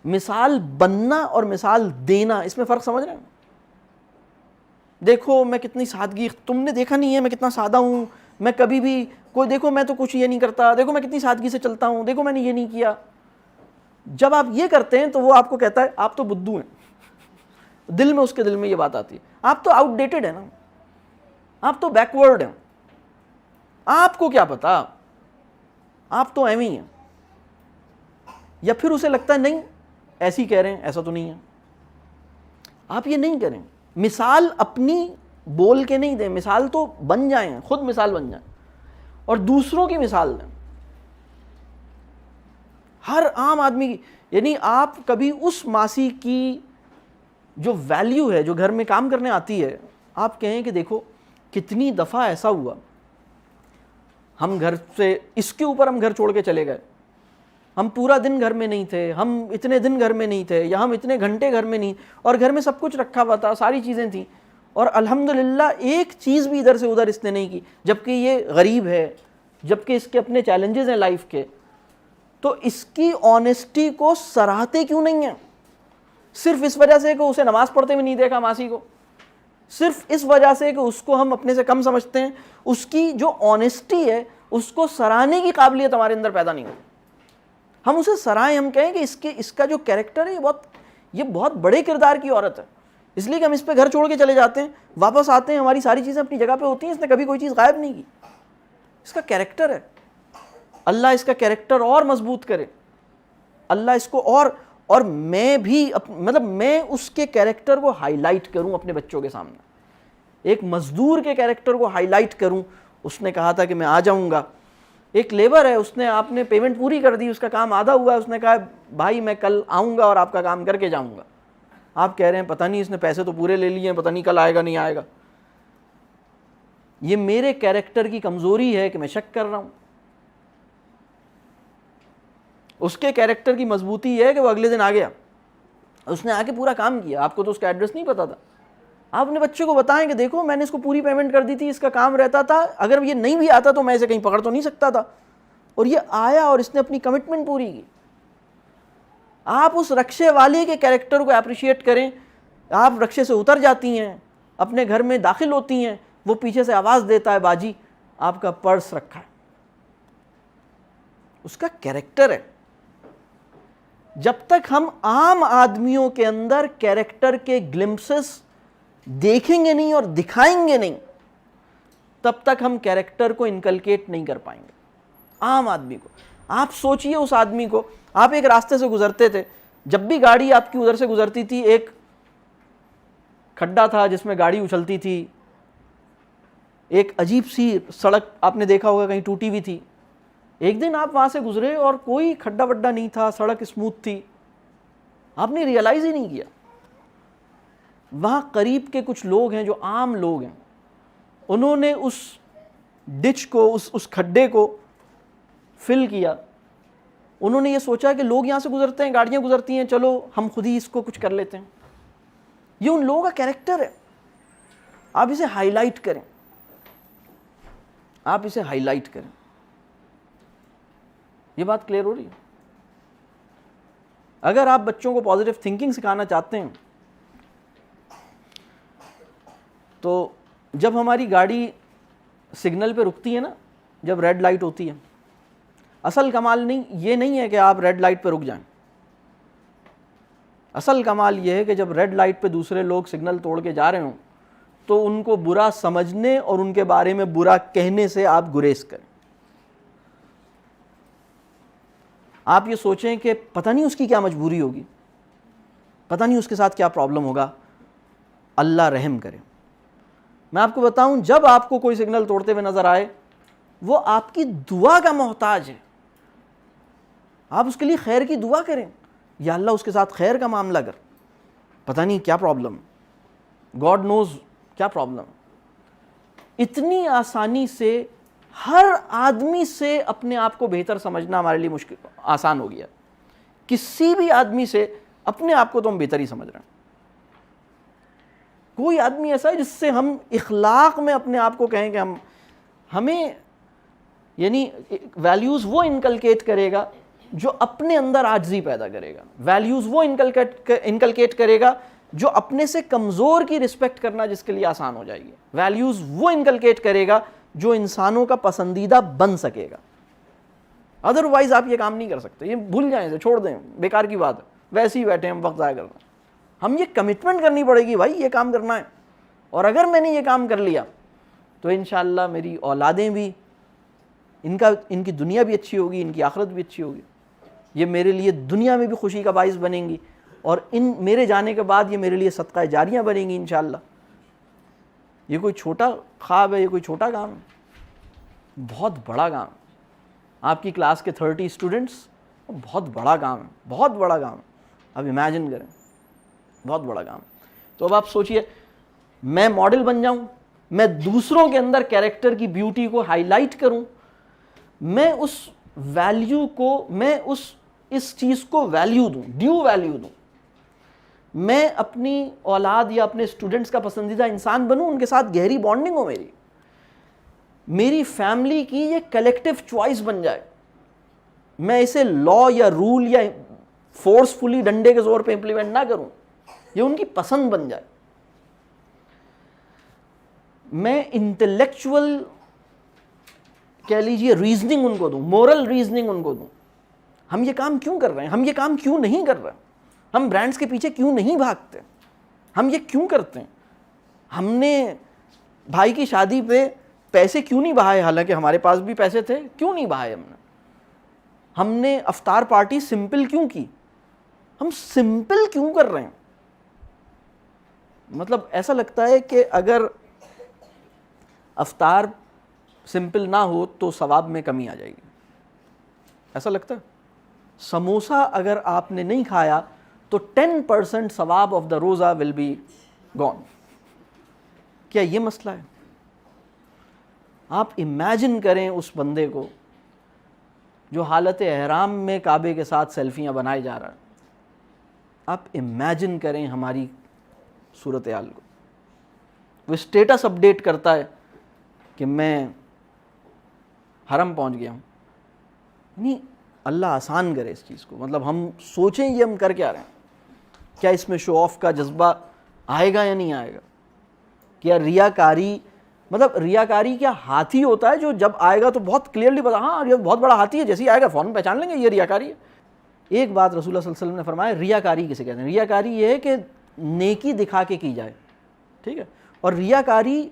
مثال بننا اور مثال دینا, اس میں فرق سمجھ رہے ہیں؟ دیکھو میں کتنی سادگی, تم نے دیکھا نہیں ہے میں کتنا سادہ ہوں, میں کبھی بھی کوئی, دیکھو میں تو کچھ یہ نہیں کرتا, دیکھو میں کتنی سادگی سے چلتا ہوں, دیکھو میں نے یہ نہیں کیا. جب آپ یہ کرتے ہیں تو وہ آپ کو کہتا ہے آپ تو بدھو ہیں. دل میں, اس کے دل میں یہ بات آتی ہے, آپ تو آؤٹ ڈیٹڈ ہیں نا, آپ تو بیکورڈ ہیں, آپ کو کیا پتا, آپ تو ایویں ہیں. یا پھر اسے لگتا ہے نہیں ایسی کہہ رہے ہیں, ایسا تو نہیں ہے. آپ یہ نہیں کریں, مثال اپنی بول کے نہیں دیں, مثال تو بن جائیں, خود مثال بن جائیں اور دوسروں کی مثال دیں. ہر عام آدمی کی, یعنی آپ کبھی اس ماسی کی جو ویلیو ہے جو گھر میں کام کرنے آتی ہے, آپ کہیں کہ دیکھو کتنی دفعہ ایسا ہوا ہم گھر سے, اس کے اوپر ہم گھر چھوڑ کے چلے گئے, ہم پورا دن گھر میں نہیں تھے, ہم اتنے دن گھر میں نہیں تھے, یا ہم اتنے گھنٹے گھر میں نہیں, اور گھر میں سب کچھ رکھا ہوا تھا, ساری چیزیں تھیں, اور الحمدللہ ایک چیز بھی ادھر سے ادھر اس نے نہیں کی, جبکہ یہ غریب ہے, جبکہ اس کے اپنے چیلنجز ہیں لائف کے, تو اس کی آنیسٹی کو سراہتے کیوں نہیں ہیں؟ صرف اس وجہ سے کہ اسے نماز پڑھتے ہوئے نہیں دیکھا ماسی کو, صرف اس وجہ سے کہ اس کو ہم اپنے سے کم سمجھتے ہیں, اس کی جو آنیسٹی ہے اس کو سراہنے کی قابلیت ہمارے اندر پیدا نہیں ہوئی. ہم اسے سرائیں, ہم کہیں کہ اس کا جو کیریکٹر ہے یہ بہت بڑے کردار کی عورت ہے, اس لیے کہ ہم اس پہ گھر چھوڑ کے چلے جاتے ہیں, واپس آتے ہیں, ہماری ساری چیزیں اپنی جگہ پہ ہوتی ہیں, اس نے کبھی کوئی چیز غائب نہیں کی. اس کا کیریکٹر ہے, اللہ اس کا کیریکٹر اور مضبوط کرے, اللہ اس کو اور میں بھی مطلب میں اس کے کیریکٹر کو ہائی لائٹ کروں اپنے بچوں کے سامنے, ایک مزدور کے کیریکٹر کو ہائی لائٹ کروں. اس نے کہا تھا کہ میں آ جاؤں گا, ایک لیبر ہے, اس نے آپ نے پیمنٹ پوری کر دی, اس کا کام آدھا ہوا ہے, اس نے کہا بھائی میں کل آؤں گا اور آپ کا کام کر کے جاؤں گا. آپ کہہ رہے ہیں پتہ نہیں اس نے پیسے تو پورے لے لیے ہیں, پتہ نہیں کل آئے گا نہیں آئے گا. یہ میرے کیریکٹر کی کمزوری ہے کہ میں شک کر رہا ہوں. اس کے کیریکٹر کی مضبوطی یہ ہے کہ وہ اگلے دن آ گیا, اس نے آ کے پورا کام کیا. آپ کو تو اس کا ایڈریس نہیں پتا تھا, آپ اپنے بچے کو بتائیں کہ دیکھو میں نے اس کو پوری پیمنٹ کر دی تھی, اس کا کام رہتا تھا, اگر یہ نہیں بھی آتا تو میں اسے کہیں پکڑ تو نہیں سکتا تھا, اور یہ آیا اور اس نے اپنی کمٹمنٹ پوری کی. آپ اس رکشے والے کے کیریکٹر کو اپریشیٹ کریں. آپ رکشے سے اتر جاتی ہیں, اپنے گھر میں داخل ہوتی ہیں, وہ پیچھے سے آواز دیتا ہے باجی آپ کا پرس رکھا ہے. اس کا کیریکٹر ہے. جب تک ہم عام آدمیوں کے اندر کیریکٹر کے گلمپسز دیکھیں گے نہیں اور دکھائیں گے نہیں, تب تک ہم کیریکٹر کو انکلکیٹ نہیں کر پائیں گے عام آدمی کو. آپ سوچئے اس آدمی کو, آپ ایک راستے سے گزرتے تھے, جب بھی گاڑی آپ کی ادھر سے گزرتی تھی ایک کھڈا تھا جس میں گاڑی اچھلتی تھی, ایک عجیب سی سڑک آپ نے دیکھا ہوگا کہیں ٹوٹی ہوئی تھی. ایک دن آپ وہاں سے گزرے اور کوئی کھڈا وڈا نہیں تھا, سڑک اسموتھ تھی, آپ نے ریئلائز ہی نہیں کیا. وہاں قریب کے کچھ لوگ ہیں جو عام لوگ ہیں, انہوں نے اس ڈچ کو, اس کھڈے کو فل کیا. انہوں نے یہ سوچا کہ لوگ یہاں سے گزرتے ہیں, گاڑیاں گزرتی ہیں, چلو ہم خود ہی اس کو کچھ کر لیتے ہیں. یہ ان لوگوں کا کیریکٹر ہے. آپ اسے ہائی لائٹ کریں, آپ اسے ہائی لائٹ کریں. یہ بات کلیئر ہو رہی ہے؟ اگر آپ بچوں کو پازیٹیو تھنکنگ سکھانا چاہتے ہیں تو جب ہماری گاڑی سگنل پہ رکتی ہے نا, جب ریڈ لائٹ ہوتی ہے, اصل کمال یہ نہیں ہے کہ آپ ریڈ لائٹ پہ رک جائیں. اصل کمال یہ ہے کہ جب ریڈ لائٹ پہ دوسرے لوگ سگنل توڑ کے جا رہے ہوں تو ان کو برا سمجھنے اور ان کے بارے میں برا کہنے سے آپ گریز کریں. آپ یہ سوچیں کہ پتہ نہیں اس کی کیا مجبوری ہوگی, پتہ نہیں اس کے ساتھ کیا پرابلم ہوگا, اللہ رحم کرے. میں آپ کو بتاؤں, جب آپ کو کوئی سگنل توڑتے ہوئے نظر آئے, وہ آپ کی دعا کا محتاج ہے. آپ اس کے لیے خیر کی دعا کریں, یا اللہ اس کے ساتھ خیر کا معاملہ کر, پتہ نہیں کیا پرابلم, گاڈ نوز کیا پرابلم. اتنی آسانی سے ہر آدمی سے اپنے آپ کو بہتر سمجھنا ہمارے لیے مشکل آسان ہو گیا. کسی بھی آدمی سے اپنے آپ کو تو ہم بہتر ہی سمجھ رہے ہیں. کوئی آدمی ایسا ہے جس سے ہم اخلاق میں اپنے آپ کو کہیں کہ ہمیں یعنی ویلیوز وہ انکلکیٹ کرے گا جو اپنے اندر عاجزی پیدا کرے گا, ویلیوز وہ انکلکیٹ کرے گا جو اپنے سے کمزور کی رسپیکٹ کرنا جس کے لیے آسان ہو جائے گی, ویلیوز وہ انکلکیٹ کرے گا جو انسانوں کا پسندیدہ بن سکے گا. ادروائز آپ یہ کام نہیں کر سکتے. یہ بھول جائیں, اسے چھوڑ دیں, بیکار کی بات ہے, ویسے ہی بیٹھے ہم وقت ضائع کر رہے ہیں. ہم یہ کمٹمنٹ کرنی پڑے گی, بھائی یہ کام کرنا ہے, اور اگر میں نے یہ کام کر لیا تو انشاءاللہ میری اولادیں بھی, ان کی دنیا بھی اچھی ہوگی, ان کی آخرت بھی اچھی ہوگی. یہ میرے لیے دنیا میں بھی خوشی کا باعث بنیں گی, اور میرے جانے کے بعد یہ میرے لیے صدقہ جاریہ بنیں گی انشاءاللہ. یہ کوئی چھوٹا خواب ہے, یہ کوئی چھوٹا کام ہے, بہت بڑا کام. آپ کی کلاس کے 30 اسٹوڈنٹس, بہت بڑا کام ہے, بہت بڑا کام ہے. اب امیجن کریں, بہت بڑا کام. تو اب آپ سوچئے, میں ماڈل بن جاؤں, میں دوسروں کے اندر کیریکٹر کی بیوٹی کو ہائی لائٹ کروں, میں اس ویلیو کو, میں اس اس چیز کو ویلیو دوں, ڈیو ویلیو دوں. میں اپنی اولاد یا اپنے اسٹوڈنٹس کا پسندیدہ انسان بنوں, ان کے ساتھ گہری بانڈنگ ہو میری فیملی کی یہ کلیکٹیو چوائس بن جائے. میں اسے لا یا رول یا فورسفلی ڈنڈے کے زور پہ امپلیمنٹ نہ کروں, یہ ان کی پسند بن جائے. میں انٹلیکچوئل کہہ لیجیے ریزننگ ان کو دوں, مورل ریزننگ ان کو دوں. ہم یہ کام کیوں کر رہے ہیں, ہم یہ کام کیوں نہیں کر رہے, ہم برانڈس کے پیچھے کیوں نہیں بھاگتے, ہم یہ کیوں کرتے ہیں, ہم نے بھائی کی شادی پہ پیسے کیوں نہیں بہائے, حالانکہ ہمارے پاس بھی پیسے تھے, کیوں نہیں بہائے ہم نے افطار پارٹی سمپل کیوں کی, ہم سمپل کیوں کر رہے ہیں. مطلب ایسا لگتا ہے کہ اگر افطار سمپل نہ ہو تو ثواب میں کمی آ جائے گی, ایسا لگتا ہے. سموسا اگر آپ نے نہیں کھایا تو 10% ثواب آف دا روزہ ول بی گون. کیا یہ مسئلہ ہے؟ آپ امیجن کریں اس بندے کو جو حالت احرام میں کعبے کے ساتھ سیلفیاں بنائے جا رہا ہے. آپ امیجن کریں ہماری صورتحال کو. وہ اسٹیٹس اپڈیٹ کرتا ہے کہ میں حرم پہنچ گیا ہوں. نہیں, اللہ آسان کرے اس چیز کو. مطلب ہم سوچیں یہ ہم کر کیا رہے ہیں, کیا اس میں شو آف کا جذبہ آئے گا یا نہیں آئے گا, کیا ریاکاری, مطلب ریاکاری کیا ہاتھی ہوتا ہے جو جب آئے گا تو بہت کلیئرلی پتا, ہاں یہ بہت بڑا ہاتھی ہے, جیسے ہی آئے گا فوراً پہچان لیں گے یہ ریاکاری ہے. ایک بات رسول اللہ صلی اللہ علیہ وسلم نے فرمایا, ریاکاری کسے کہتے ہیں؟ ریاکاری یہ ہے کہ نیکی دکھا کے کی جائے, ٹھیک ہے, اور ریاکاری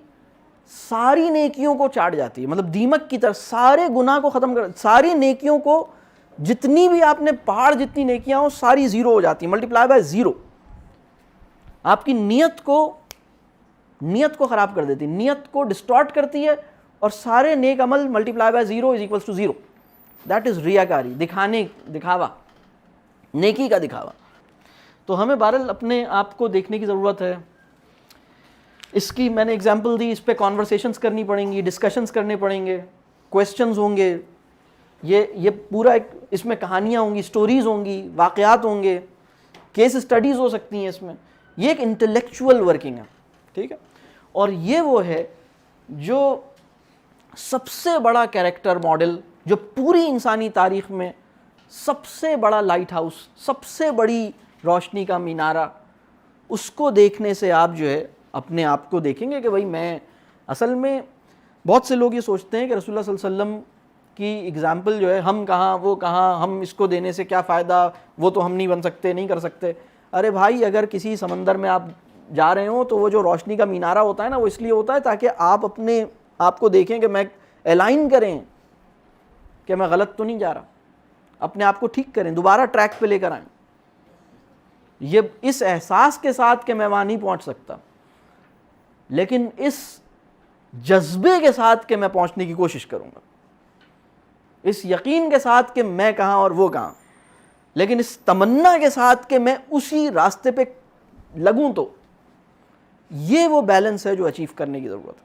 ساری نیکیوں کو چاٹ جاتی ہے. مطلب دیمک کی طرح سارے گناہ کو ختم کر, ساری نیکیوں کو, جتنی بھی آپ نے پہاڑ جتنی نیکیاں ہوں ساری زیرو ہو جاتی ہیں, ملٹیپلائی بائی زیرو. آپ کی نیت کو خراب کر دیتی ہے, نیت کو ڈسٹارٹ کرتی ہے, اور سارے نیک عمل multiply by zero is equals to zero. That is ریاکاری, دکھاوا, نیکی کا دکھاوا. تو ہمیں بہرحال اپنے آپ کو دیکھنے کی ضرورت ہے. اس کی میں نے اگزامپل دی, اس پہ کانورسیشنز کرنی پڑیں گی, ڈسکشنز کرنے پڑیں گے, کویسچنز ہوں گے, یہ پورا ایک اس میں کہانیاں ہوں گی, سٹوریز ہوں گی, واقعات ہوں گے, کیس اسٹڈیز ہو سکتی ہیں اس میں. یہ ایک انٹلیکچوئل ورکنگ ہے, ٹھیک ہے. اور یہ وہ ہے جو سب سے بڑا کیریکٹر ماڈل, جو پوری انسانی تاریخ میں سب سے بڑا لائٹ ہاؤس, سب سے بڑی روشنی کا مینارہ, اس کو دیکھنے سے آپ جو ہے اپنے آپ کو دیکھیں گے کہ بھائی میں اصل میں, بہت سے لوگ یہ سوچتے ہیں کہ رسول اللہ صلی اللہ علیہ وسلم کی اگزامپل جو ہے ہم کہاں وہ کہاں, ہم اس کو دینے سے کیا فائدہ, وہ تو ہم نہیں بن سکتے, نہیں کر سکتے. ارے بھائی, اگر کسی سمندر میں آپ جا رہے ہوں تو وہ جو روشنی کا مینارہ ہوتا ہے نا, وہ اس لیے ہوتا ہے تاکہ آپ اپنے آپ کو دیکھیں کہ میں الائن کریں کہ میں غلط تو نہیں جا رہا, اپنے آپ کو ٹھیک کریں, دوبارہ ٹریک پہ لے کر آئیں. یہ اس احساس کے ساتھ کہ میں وہاں نہیں پہنچ سکتا, لیکن اس جذبے کے ساتھ کہ میں پہنچنے کی کوشش کروں گا, اس یقین کے ساتھ کہ میں کہاں اور وہ کہاں, لیکن اس تمنا کے ساتھ کہ میں اسی راستے پہ لگوں. تو یہ وہ بیلنس ہے جو اچیو کرنے کی ضرورت ہے.